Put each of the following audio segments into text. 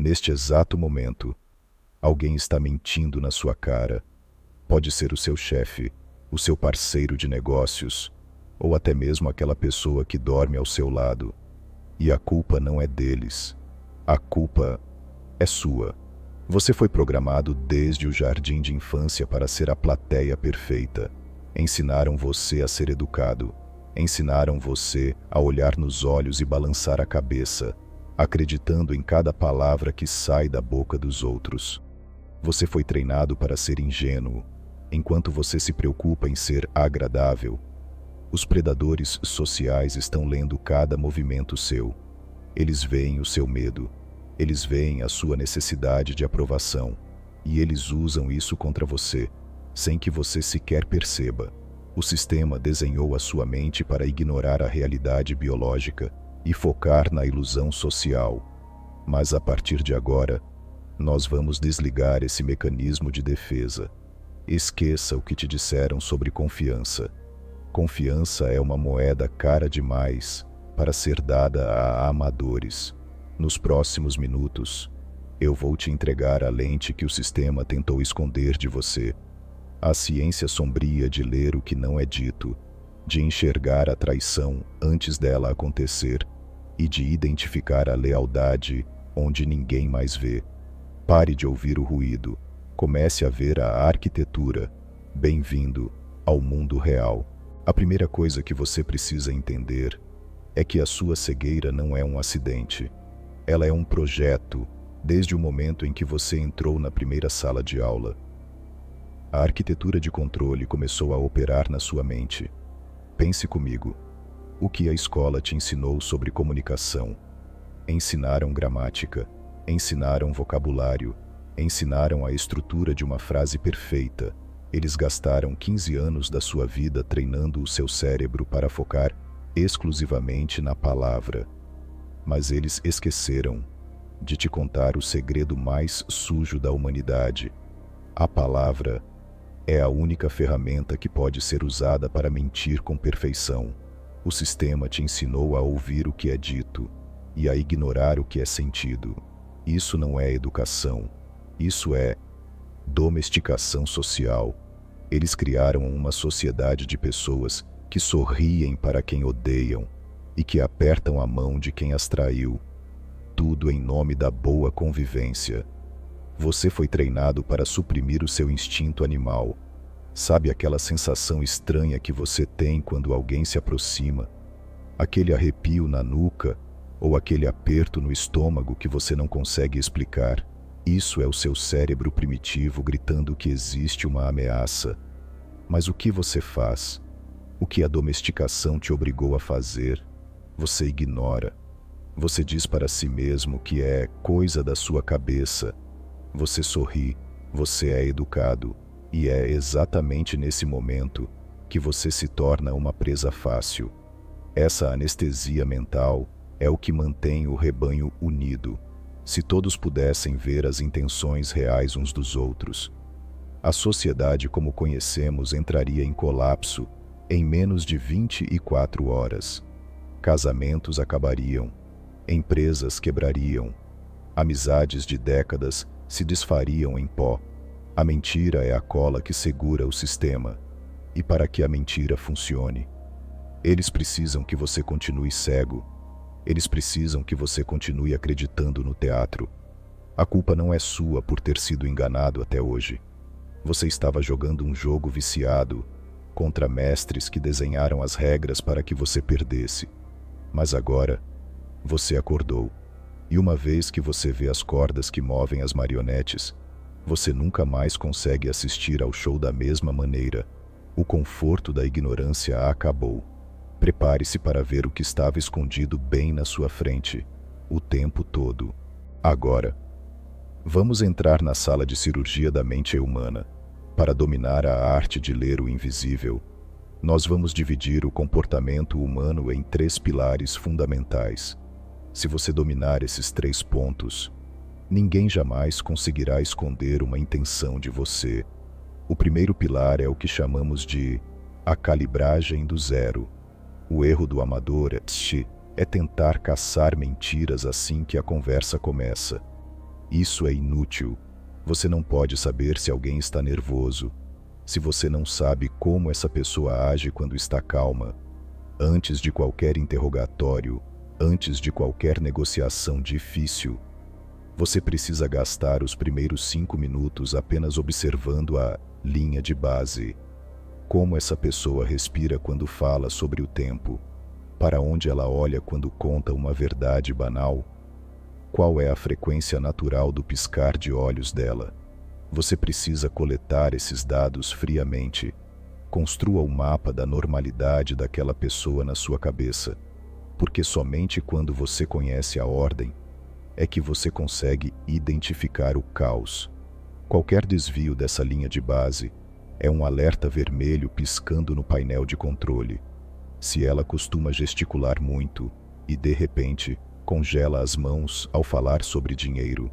Neste exato momento, alguém está mentindo na sua cara. Pode ser o seu chefe, o seu parceiro de negócios, ou até mesmo aquela pessoa que dorme ao seu lado. E a culpa não é deles. A culpa é sua. Você foi programado desde o jardim de infância para ser a plateia perfeita. Ensinaram você a ser educado. Ensinaram você a olhar nos olhos e balançar a cabeça, acreditando em cada palavra que sai da boca dos outros. Você foi treinado para ser ingênuo, enquanto você se preocupa em ser agradável. Os predadores sociais estão lendo cada movimento seu. Eles veem o seu medo. Eles veem a sua necessidade de aprovação. E eles usam isso contra você, sem que você sequer perceba. O sistema desenhou a sua mente para ignorar a realidade biológica e focar na ilusão social. Mas a partir de agora, nós vamos desligar esse mecanismo de defesa. Esqueça o que te disseram sobre confiança. Confiança é uma moeda cara demais para ser dada a amadores. Nos próximos minutos, eu vou te entregar a lente que o sistema tentou esconder de você. A ciência sombria de ler o que não é dito, de enxergar a traição antes dela acontecer e de identificar a lealdade onde ninguém mais vê. Pare de ouvir o ruído. Comece a ver a arquitetura. Bem-vindo ao mundo real. A primeira coisa que você precisa entender é que a sua cegueira não é um acidente. Ela é um projeto, desde o momento em que você entrou na primeira sala de aula. A arquitetura de controle começou a operar na sua mente. Pense comigo. O que a escola te ensinou sobre comunicação? Ensinaram gramática, ensinaram vocabulário, ensinaram a estrutura de uma frase perfeita. Eles gastaram 15 anos da sua vida treinando o seu cérebro para focar exclusivamente na palavra. Mas eles esqueceram de te contar o segredo mais sujo da humanidade. A palavra é a única ferramenta que pode ser usada para mentir com perfeição. O sistema te ensinou a ouvir o que é dito e a ignorar o que é sentido. Isso não é educação. Isso é domesticação social. Eles criaram uma sociedade de pessoas que sorriem para quem odeiam e que apertam a mão de quem as traiu. Tudo em nome da boa convivência. Você foi treinado para suprimir o seu instinto animal. Sabe aquela sensação estranha que você tem quando alguém se aproxima? Aquele arrepio na nuca ou aquele aperto no estômago que você não consegue explicar? Isso é o seu cérebro primitivo gritando que existe uma ameaça. Mas o que você faz? O que a domesticação te obrigou a fazer? Você ignora. Você diz para si mesmo que é coisa da sua cabeça. Você sorri, você é educado, e é exatamente nesse momento que você se torna uma presa fácil. Essa anestesia mental é o que mantém o rebanho unido. Se todos pudessem ver as intenções reais uns dos outros, a sociedade como conhecemos entraria em colapso em menos de 24 horas. Casamentos acabariam, empresas quebrariam, amizades de décadas se desfariam em pó. A mentira é a cola que segura o sistema. E para que a mentira funcione, eles precisam que você continue cego. Eles precisam que você continue acreditando no teatro. A culpa não é sua por ter sido enganado até hoje. Você estava jogando um jogo viciado contra mestres que desenharam as regras para que você perdesse. Mas agora, você acordou. E uma vez que você vê as cordas que movem as marionetes, você nunca mais consegue assistir ao show da mesma maneira. O conforto da ignorância acabou. Prepare-se para ver o que estava escondido bem na sua frente, o tempo todo. Agora, vamos entrar na sala de cirurgia da mente humana. Para dominar a arte de ler o invisível, nós vamos dividir o comportamento humano em 3 pilares fundamentais. Se você dominar esses 3 pontos, ninguém jamais conseguirá esconder uma intenção de você. O primeiro pilar é o que chamamos de a calibragem do zero. O erro do amador é tentar caçar mentiras assim que a conversa começa. Isso é inútil. Você não pode saber se alguém está nervoso, se você não sabe como essa pessoa age quando está calma. Antes de qualquer interrogatório, antes de qualquer negociação difícil, você precisa gastar os primeiros 5 minutos apenas observando a linha de base. Como essa pessoa respira quando fala sobre o tempo? Para onde ela olha quando conta uma verdade banal? Qual é a frequência natural do piscar de olhos dela? Você precisa coletar esses dados friamente. Construa o mapa da normalidade daquela pessoa na sua cabeça, porque somente quando você conhece a ordem é que você consegue identificar o caos. Qualquer desvio dessa linha de base é um alerta vermelho piscando no painel de controle. Se ela costuma gesticular muito e, de repente, congela as mãos ao falar sobre dinheiro,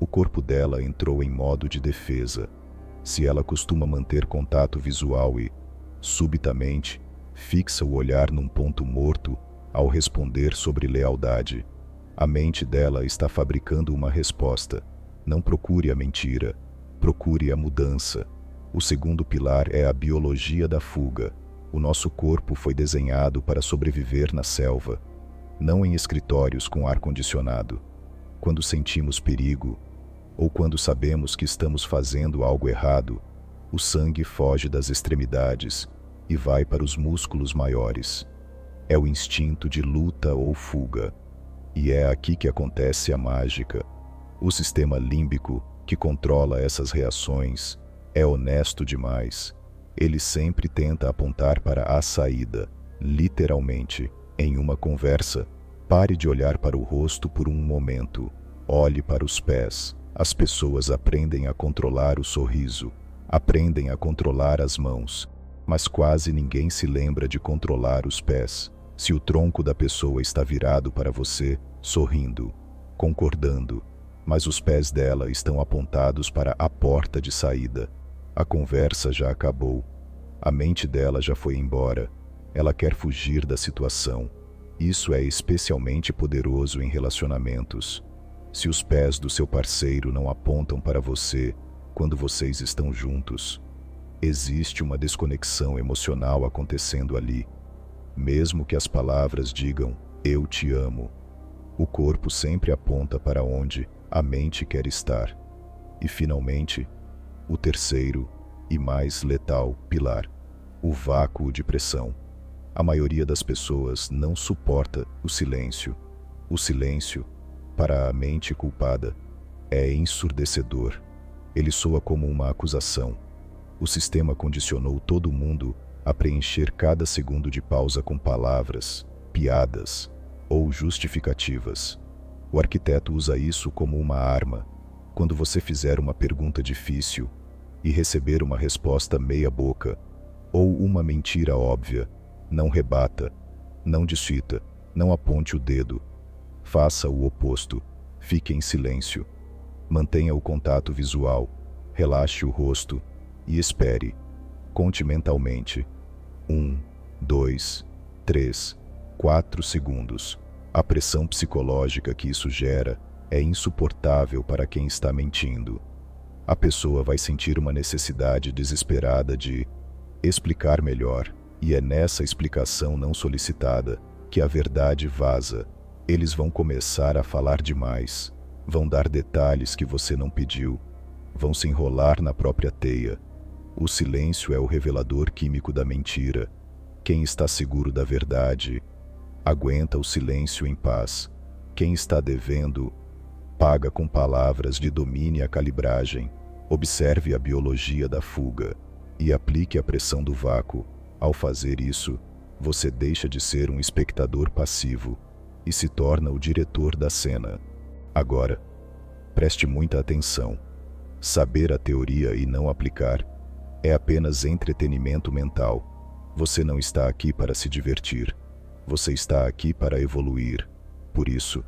o corpo dela entrou em modo de defesa. Se ela costuma manter contato visual e, subitamente, fixa o olhar num ponto morto ao responder sobre lealdade, a mente dela está fabricando uma resposta. Não procure a mentira, procure a mudança. O segundo pilar é a biologia da fuga. O nosso corpo foi desenhado para sobreviver na selva, não em escritórios com ar-condicionado. Quando sentimos perigo, ou quando sabemos que estamos fazendo algo errado, o sangue foge das extremidades e vai para os músculos maiores. É o instinto de luta ou fuga. E é aqui que acontece a mágica. O sistema límbico, que controla essas reações, é honesto demais. Ele sempre tenta apontar para a saída, literalmente. Em uma conversa, pare de olhar para o rosto por um momento. Olhe para os pés. As pessoas aprendem a controlar o sorriso, aprendem a controlar as mãos, mas quase ninguém se lembra de controlar os pés. Se o tronco da pessoa está virado para você, sorrindo, concordando, mas os pés dela estão apontados para a porta de saída, a conversa já acabou. A mente dela já foi embora. Ela quer fugir da situação. Isso é especialmente poderoso em relacionamentos. Se os pés do seu parceiro não apontam para você quando vocês estão juntos, existe uma desconexão emocional acontecendo ali. Mesmo que as palavras digam, eu te amo, o corpo sempre aponta para onde a mente quer estar. E finalmente, o terceiro e mais letal pilar, o vácuo de pressão. A maioria das pessoas não suporta o silêncio. O silêncio, para a mente culpada, é ensurdecedor. Ele soa como uma acusação. O sistema condicionou todo mundo a preencher cada segundo de pausa com palavras, piadas ou justificativas. O arquiteto usa isso como uma arma. Quando você fizer uma pergunta difícil e receber uma resposta meia-boca ou uma mentira óbvia, não rebata, não discita, não aponte o dedo. Faça o oposto. Fique em silêncio. Mantenha o contato visual. Relaxe o rosto e espere. Conte mentalmente. 1, 2, 3, 4 segundos. A pressão psicológica que isso gera é insuportável para quem está mentindo. A pessoa vai sentir uma necessidade desesperada de explicar melhor, e é nessa explicação não solicitada que a verdade vaza. Eles vão começar a falar demais, vão dar detalhes que você não pediu, vão se enrolar na própria teia. O silêncio é o revelador químico da mentira. Quem está seguro da verdade aguenta o silêncio em paz. Quem está devendo paga com palavras de domine a calibragem. Observe a biologia da fuga e aplique a pressão do vácuo. Ao fazer isso, você deixa de ser um espectador passivo e se torna o diretor da cena. Agora, preste muita atenção. Saber a teoria e não aplicar é apenas entretenimento mental. Você não está aqui para se divertir. Você está aqui para evoluir. Por isso,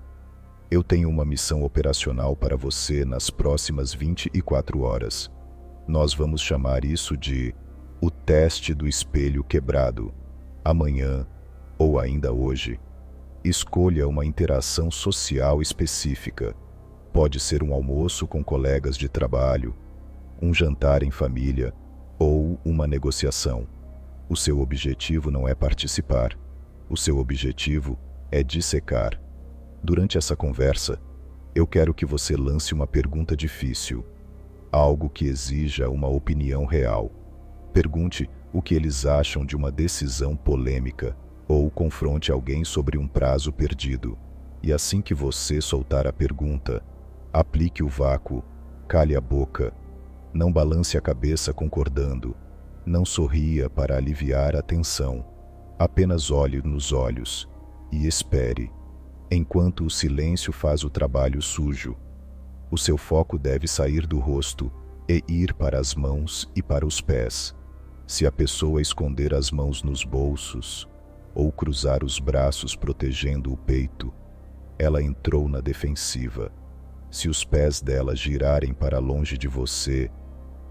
eu tenho uma missão operacional para você nas próximas 24 horas. Nós vamos chamar isso de o teste do espelho quebrado. Amanhã, ou ainda hoje, escolha uma interação social específica. Pode ser um almoço com colegas de trabalho, um jantar em família ou uma negociação. O seu objetivo não é participar. O seu objetivo é dissecar. Durante essa conversa, eu quero que você lance uma pergunta difícil, algo que exija uma opinião real. Pergunte o que eles acham de uma decisão polêmica ou confronte alguém sobre um prazo perdido. E assim que você soltar a pergunta, aplique o vácuo, cale a boca, não balance a cabeça concordando, não sorria para aliviar a tensão, apenas olhe nos olhos e espere, enquanto o silêncio faz o trabalho sujo. O seu foco deve sair do rosto e ir para as mãos e para os pés. Se a pessoa esconder as mãos nos bolsos ou cruzar os braços protegendo o peito, ela entrou na defensiva. Se os pés dela girarem para longe de você,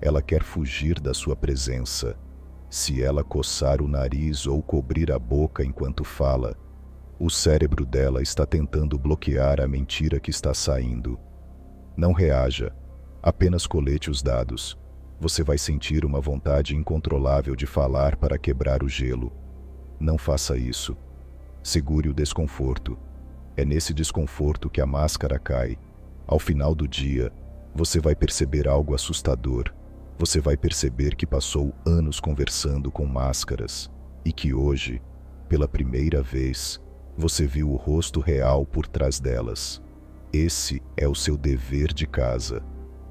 ela quer fugir da sua presença. Se ela coçar o nariz ou cobrir a boca enquanto fala, o cérebro dela está tentando bloquear a mentira que está saindo. Não reaja, apenas colete os dados. Você vai sentir uma vontade incontrolável de falar para quebrar o gelo. Não faça isso. Segure o desconforto. É nesse desconforto que a máscara cai. Ao final do dia, você vai perceber algo assustador. Você vai perceber que passou anos conversando com máscaras e que hoje, pela primeira vez, você viu o rosto real por trás delas. Esse é o seu dever de casa.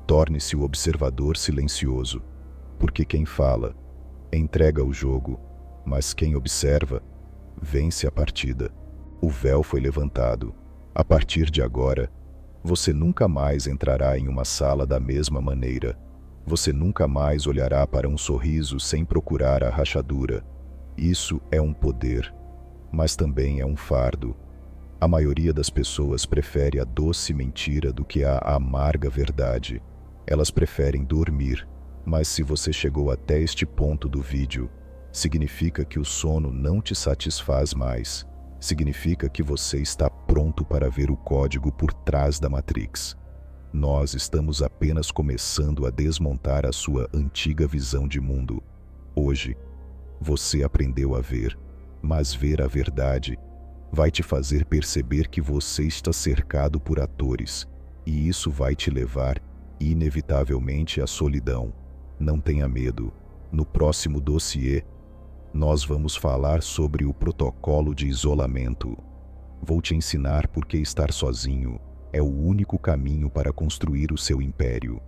Torne-se o observador silencioso, porque quem fala entrega o jogo, mas quem observa vence a partida. O véu foi levantado. A partir de agora, você nunca mais entrará em uma sala da mesma maneira. Você nunca mais olhará para um sorriso sem procurar a rachadura. Isso é um poder, mas também é um fardo. A maioria das pessoas prefere a doce mentira do que a amarga verdade. Elas preferem dormir, mas se você chegou até este ponto do vídeo, significa que o sono não te satisfaz mais. Significa que você está pronto para ver o código por trás da Matrix. Nós estamos apenas começando a desmontar a sua antiga visão de mundo. Hoje, você aprendeu a ver, mas ver a verdade vai te fazer perceber que você está cercado por atores, e isso vai te levar, inevitavelmente, à solidão. Não tenha medo. No próximo dossiê, nós vamos falar sobre o protocolo de isolamento. Vou te ensinar por que estar sozinho é o único caminho para construir o seu império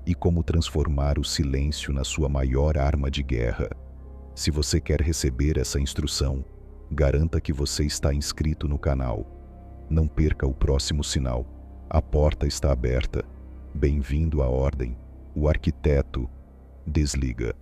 e como transformar o silêncio na sua maior arma de guerra. Se você quer receber essa instrução, garanta que você está inscrito no canal. Não perca o próximo sinal. A porta está aberta. Bem-vindo à ordem. O arquiteto desliga.